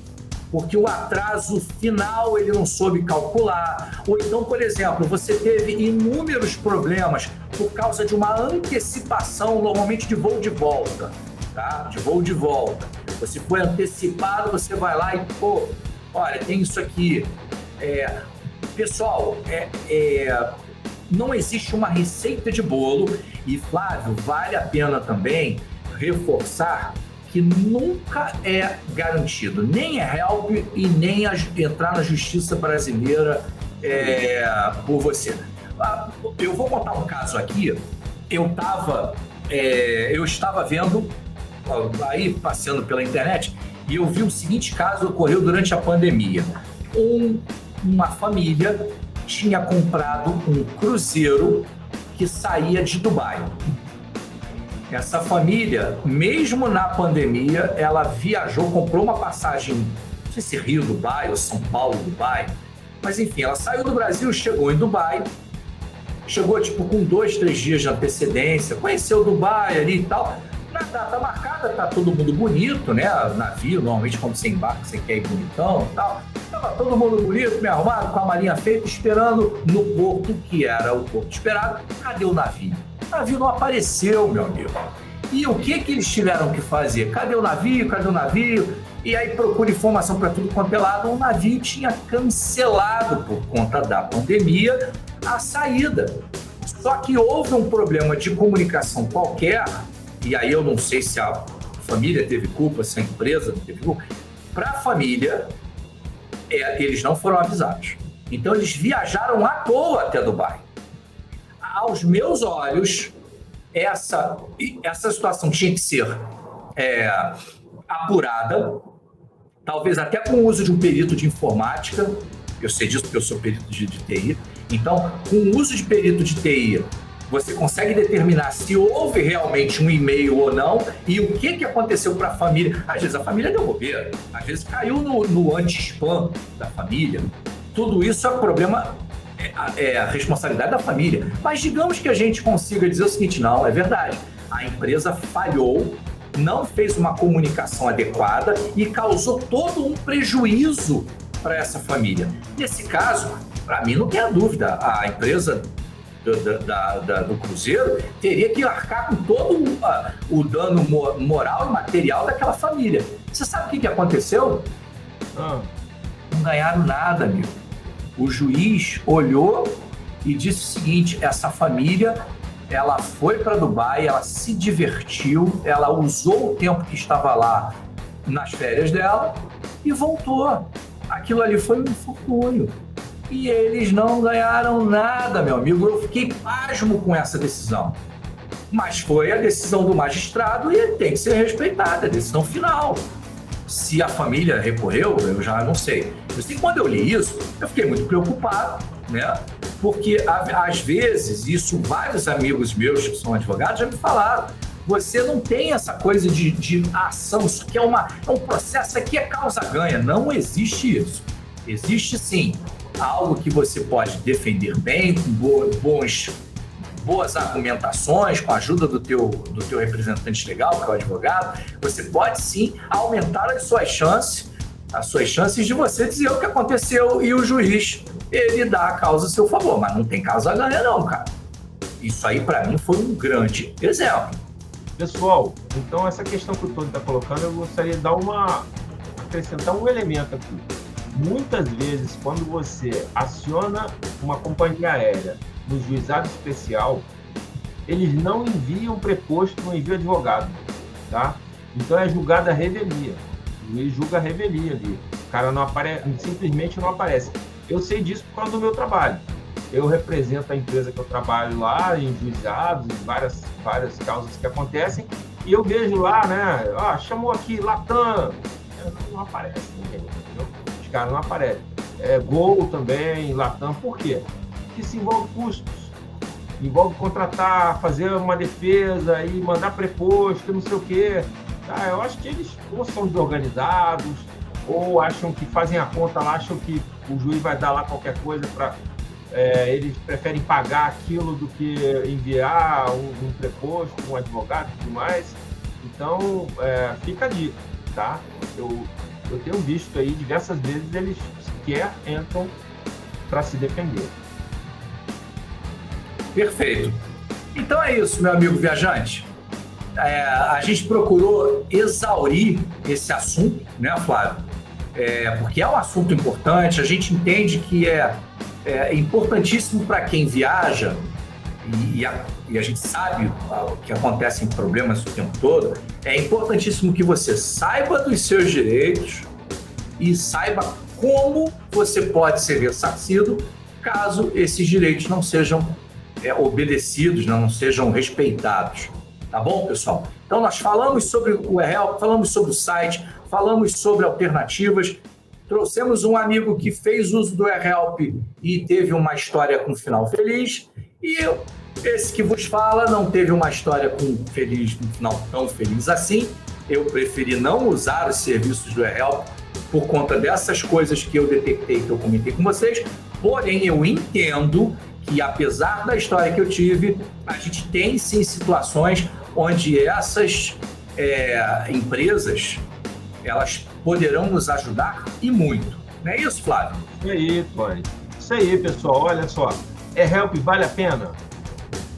porque o atraso final ele não soube calcular. Ou então, por exemplo, você teve inúmeros problemas por causa de uma antecipação, normalmente de voo de volta, tá? De voo de volta. Você foi antecipado, você vai lá e, pô, olha, tem isso aqui. Pessoal, não existe uma receita de bolo e, Flávio, vale a pena também reforçar que nunca é garantido, nem a Help e nem entrar na justiça brasileira por você. Eu vou contar um caso aqui. Eu estava vendo, aí passeando pela internet, e eu vi o seguinte caso ocorreu durante a pandemia. Uma família tinha comprado um cruzeiro que saía de Dubai. Essa família, mesmo na pandemia, ela viajou, comprou uma passagem, não sei se Rio, Dubai ou São Paulo, Dubai, mas enfim, ela saiu do Brasil, chegou em Dubai, chegou tipo com 2, 3 dias de antecedência, conheceu Dubai ali e tal. Na data marcada, tá todo mundo bonito, né? Navio, normalmente quando você embarca, você quer ir bonitão e tal. Tava todo mundo bonito, bem arrumado, com a malinha feita, esperando no porto, que era o porto esperado. Cadê o navio? O navio não apareceu, meu amigo. E o que eles tiveram que fazer? Cadê o navio? Cadê o navio? E aí procura informação para tudo quanto é lado. O navio tinha cancelado, por conta da pandemia, a saída. Só que houve um problema de comunicação qualquer, e aí eu não sei se a família teve culpa, se a empresa teve culpa. Para a família, eles não foram avisados. Então eles viajaram à toa até Dubai. Aos meus olhos, essa situação tinha que ser apurada, talvez até com o uso de um perito de informática. Eu sei disso porque eu sou perito de TI. Então, com o uso de perito de TI, você consegue determinar se houve realmente um e-mail ou não e o que aconteceu para a família. Às vezes a família deu bobeira, às vezes caiu no anti-spam da família. Tudo isso é problema, a responsabilidade da família. Mas digamos que a gente consiga dizer o seguinte, não, é verdade. A empresa falhou, não fez uma comunicação adequada e causou todo um prejuízo para essa família. Nesse caso, para mim não tem a dúvida, a empresa do cruzeiro teria que arcar com todo o dano moral e material daquela família. Você sabe o que aconteceu? Não ganharam nada, amigo. O juiz olhou e disse o seguinte, essa família, ela foi para Dubai, ela se divertiu, ela usou o tempo que estava lá nas férias dela e voltou. Aquilo ali foi um infortúnio. E eles não ganharam nada, meu amigo. Eu fiquei pasmo com essa decisão. Mas foi a decisão do magistrado e tem que ser respeitada, a decisão final. Se a família recorreu, eu já não sei. Eu sei que quando eu li isso, eu fiquei muito preocupado, né? Porque, às vezes, isso vários amigos meus que são advogados já me falaram, você não tem essa coisa de ação, isso aqui é um processo, aqui é causa-ganha. Não existe isso. Existe, sim, algo que você pode defender bem, com boas argumentações, com a ajuda do teu representante legal, que é o advogado. Você pode, sim, aumentar as suas chances de você dizer o que aconteceu e o juiz, ele dá a causa a seu favor. Mas não tem causa-ganha, não, cara. Isso aí, para mim, foi um grande exemplo. Pessoal, então essa questão que o Tony está colocando, eu gostaria de acrescentar um elemento aqui. Muitas vezes, quando você aciona uma companhia aérea no juizado especial, eles não enviam preposto, não enviam advogado, tá? Então é julgada a revelia. O juiz julga a revelia ali. cara não aparece, simplesmente não aparece. Eu sei disso por causa do meu trabalho. Eu represento a empresa que eu trabalho lá, em juizados, em várias causas que acontecem, e eu vejo lá, né? Chamou aqui Latam, não aparece ninguém, entendeu? Os caras não aparecem. Gol também, Latam, por quê? Porque se envolve custos, envolve contratar, fazer uma defesa e mandar preposto, não sei o quê. Tá? Eu acho que eles ou são desorganizados, ou acham que fazem a conta lá, acham que o juiz vai dar lá qualquer coisa para... eles preferem pagar aquilo do que enviar um preposto, um advogado e tudo mais. Então, fica a dica, tá? Eu tenho visto aí diversas vezes eles sequer entram para se defender. Perfeito. Então é isso, meu amigo viajante. A gente procurou exaurir esse assunto, né, Flávio? Porque é um assunto importante, a gente entende que é importantíssimo para quem viaja, e a gente sabe que acontecem problemas o tempo todo. É importantíssimo que você saiba dos seus direitos e saiba como você pode ser ressarcido caso esses direitos não sejam obedecidos, não sejam respeitados. Tá bom, pessoal? Então nós falamos sobre o eHelp, falamos sobre o site, falamos sobre alternativas. Trouxemos um amigo que fez uso do eHelp e teve uma história com final feliz. E esse que vos fala não teve uma história com um final tão feliz assim. Eu preferi não usar os serviços do eHelp por conta dessas coisas que eu detectei, que eu comentei com vocês. Porém, eu entendo que, apesar da história que eu tive, a gente tem sim situações onde essas empresas, elas poderão nos ajudar e muito. Não é isso, Flávio? Isso aí, Tony. Isso aí, pessoal. Olha só. eHelp vale a pena?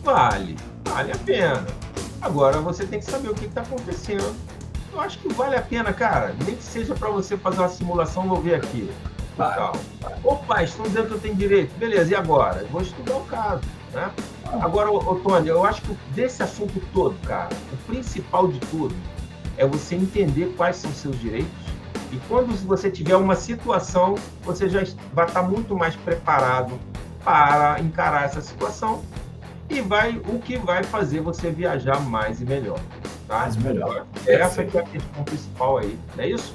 Vale a pena. Agora você tem que saber o que está acontecendo. Eu acho que vale a pena, cara. Nem que seja para você fazer uma simulação, vou ver aqui. Vai. Opa, estão dizendo que eu tenho direito. Beleza, e agora? Eu vou estudar o caso, né? Agora, Tony, eu acho que desse assunto todo, cara, o principal de tudo é você entender quais são seus direitos. E quando você tiver uma situação, você já vai estar muito mais preparado para encarar essa situação e o que vai fazer você viajar mais e melhor. Tá? Mais e melhor. Essa que é a questão principal aí, não é isso?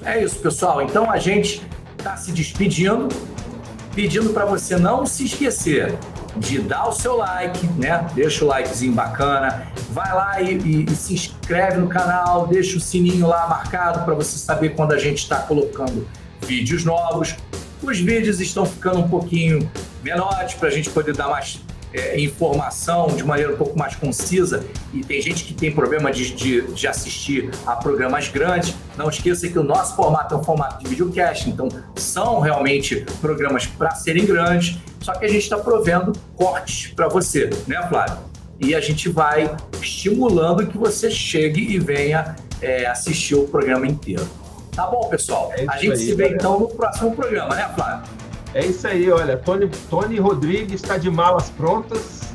É isso, pessoal. Então a gente está se despedindo, pedindo para você não se esquecer de dar o seu like, né? Deixa o likezinho bacana, vai lá e se inscreve no canal, deixa o sininho lá marcado para você saber quando a gente está colocando vídeos novos. Os vídeos estão ficando um pouquinho menores para a gente poder dar mais informação de maneira um pouco mais concisa, e tem gente que tem problema de assistir a programas grandes. Não esqueça que o nosso formato é um formato de videocast, então são realmente programas para serem grandes, só que a gente está provendo cortes para você, né, Flávio? E a gente vai estimulando que você chegue e venha assistir o programa inteiro. Tá bom, pessoal? A gente se vê então no próximo programa, né, Flávio? É isso aí, olha, Tony Rodrigues está de malas prontas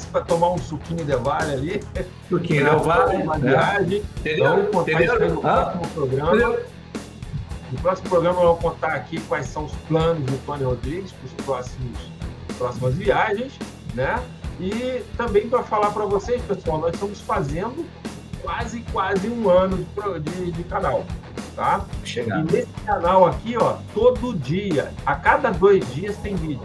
para tomar um suquinho de vale ali. Suquinho de vale, uma viagem. Então, contar isso aí no próximo programa. No próximo programa, eu vou contar aqui quais são os planos do Tony Rodrigues para as próximas viagens, né? E também para falar para vocês, pessoal, nós estamos fazendo quase um ano de canal. Tá? Chegar. E nesse canal aqui, ó, todo dia, a cada 2 dias tem vídeo.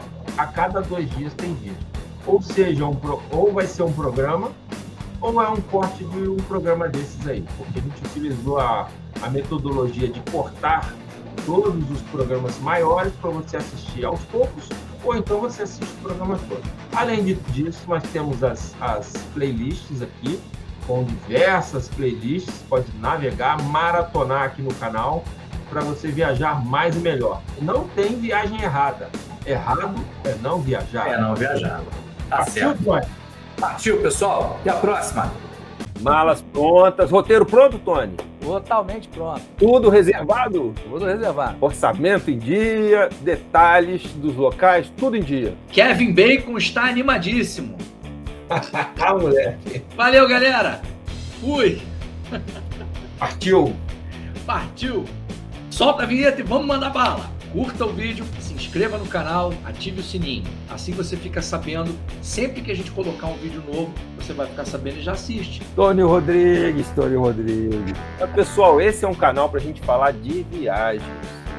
Ou seja, ou vai ser um programa, ou é um corte de um programa desses aí. Porque a gente utilizou a metodologia de cortar todos os programas maiores para você assistir aos poucos, ou então você assiste o programa todo. Além disso, nós temos as playlists aqui, com diversas playlists, pode navegar, maratonar aqui no canal para você viajar mais e melhor. Não tem viagem errada. Errado é não viajar. É não viajar. Tá certo. Partiu, pessoal. Até a próxima. Malas prontas. Roteiro pronto, Tony? Totalmente pronto. Tudo reservado? Tudo reservado. Orçamento em dia, detalhes dos locais, tudo em dia. Kevin Bacon está animadíssimo. Moleque. Valeu, galera. Fui. Partiu. Partiu! Solta a vinheta e vamos mandar bala! Curta o vídeo, se inscreva no canal, ative o sininho. Assim você fica sabendo, sempre que a gente colocar um vídeo novo, você vai ficar sabendo e já assiste. Tony Rodrigues. Pessoal, esse é um canal para a gente falar de viagens,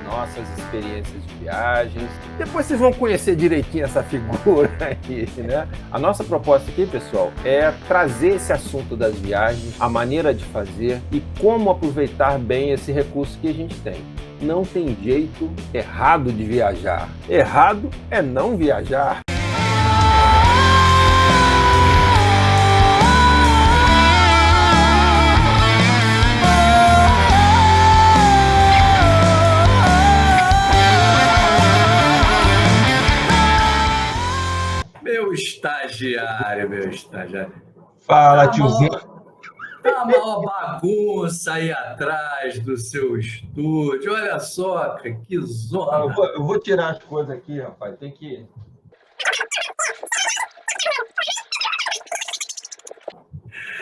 nossas experiências de viagens. Depois vocês vão conhecer direitinho essa figura aí, né? A nossa proposta aqui, pessoal, é trazer esse assunto das viagens, a maneira de fazer e como aproveitar bem esse recurso que a gente tem. Não tem jeito errado de viajar. Errado é não viajar. Meu estagiário. Fala, tiozinho. Tá uma bagunça aí atrás do seu estúdio. Olha só, cara, que zona. Eu vou tirar as coisas aqui, rapaz. Tem que...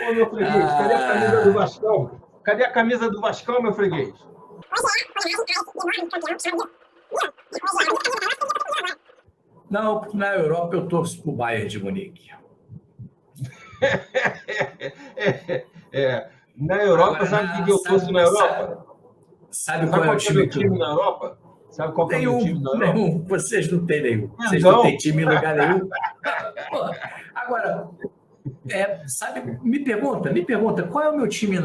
Ô, meu freguês, cadê a camisa do Vascão? Cadê a camisa do Vascão, meu freguês? Não, porque na Europa eu torço pro Bayern de Munique. Na Europa, Agora, sabe o que eu torço na Europa? Sabe qual é o meu time time na Europa? Sabe qual é o meu time na Europa? Nenhum. Vocês não têm nenhum. Vocês Não. não têm time em lugar nenhum. Agora, sabe, me pergunta, qual é o meu time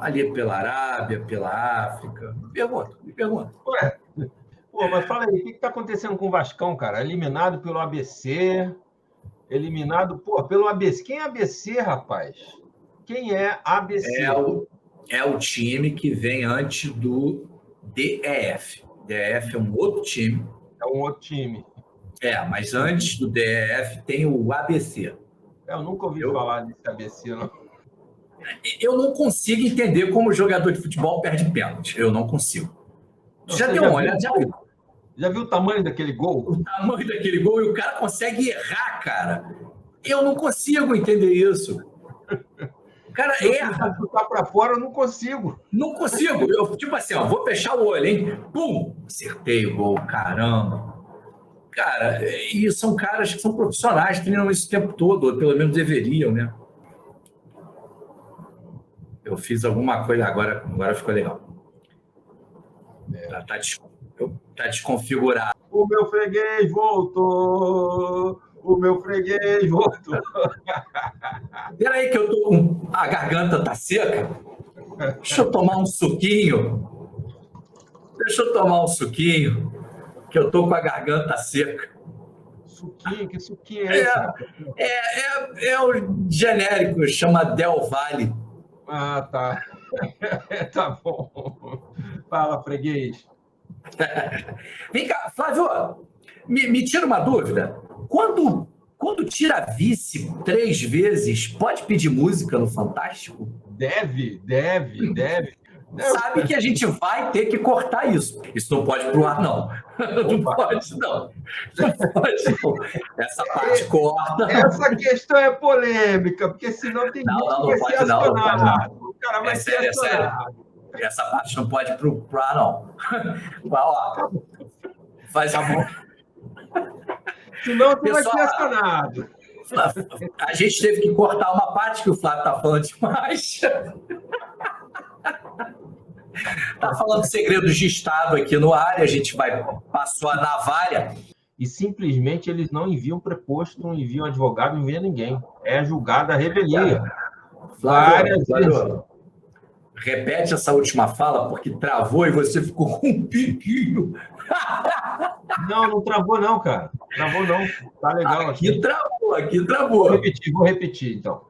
ali pela Arábia, pela África? Me pergunta. Ué, mas fala aí, o que está acontecendo com o Vascão, cara? Eliminado pelo ABC, pelo ABC. Quem é ABC, rapaz? Quem é ABC? É o time que vem antes do DEF. DEF é um outro time. É um outro time. Mas antes do DEF tem o ABC. Eu nunca ouvi falar desse ABC, não. Eu não consigo entender como o jogador de futebol perde pênalti. Eu não consigo. Já deu uma olhada? Já viu o tamanho daquele gol? O tamanho daquele gol e o cara consegue errar, cara. Eu não consigo entender isso. O cara erra. Se botar pra fora, eu não consigo. Não consigo. Eu, tipo assim, vou fechar o olho, hein? Pum! Acertei o gol, caramba. Cara, e são caras que são profissionais, treinam isso o tempo todo, ou pelo menos deveriam, né? Eu fiz alguma coisa, agora ficou legal. Tá desconfigurado. O meu freguês voltou! Peraí que eu tô com... A garganta tá seca. Deixa eu tomar um suquinho. Que eu tô com a garganta seca. Suquinho? Que suquinho é esse? É o genérico, chama Del Valle. Ah, tá. Tá bom. Fala, freguês. Vem cá, Flávio, me tira uma dúvida. Quando tira vice 3 vezes, pode pedir música no Fantástico? Deve. Sabe que a gente vai ter que cortar isso. Isso não pode pro ar, não. Não pode, não. Essa parte corta. Essa questão é polêmica, porque senão tem gente que vai ser acionado. O cara vai ser acionado. Essa parte não pode pro ar, não. Vai lá. Faz a mão. Senão você vai ser acionado. A gente teve que cortar uma parte que o Flávio tá falando demais. Tá falando segredos de Estado aqui no ar, e a gente passou a navalha. E simplesmente eles não enviam preposto, não enviam advogado, não enviam ninguém. É julgada a revelia. Várias vezes. Repete essa última fala, porque travou e você ficou com um piquinho. Não travou não, cara. Travou não. Tá legal aqui. Aqui travou. Vou repetir, então.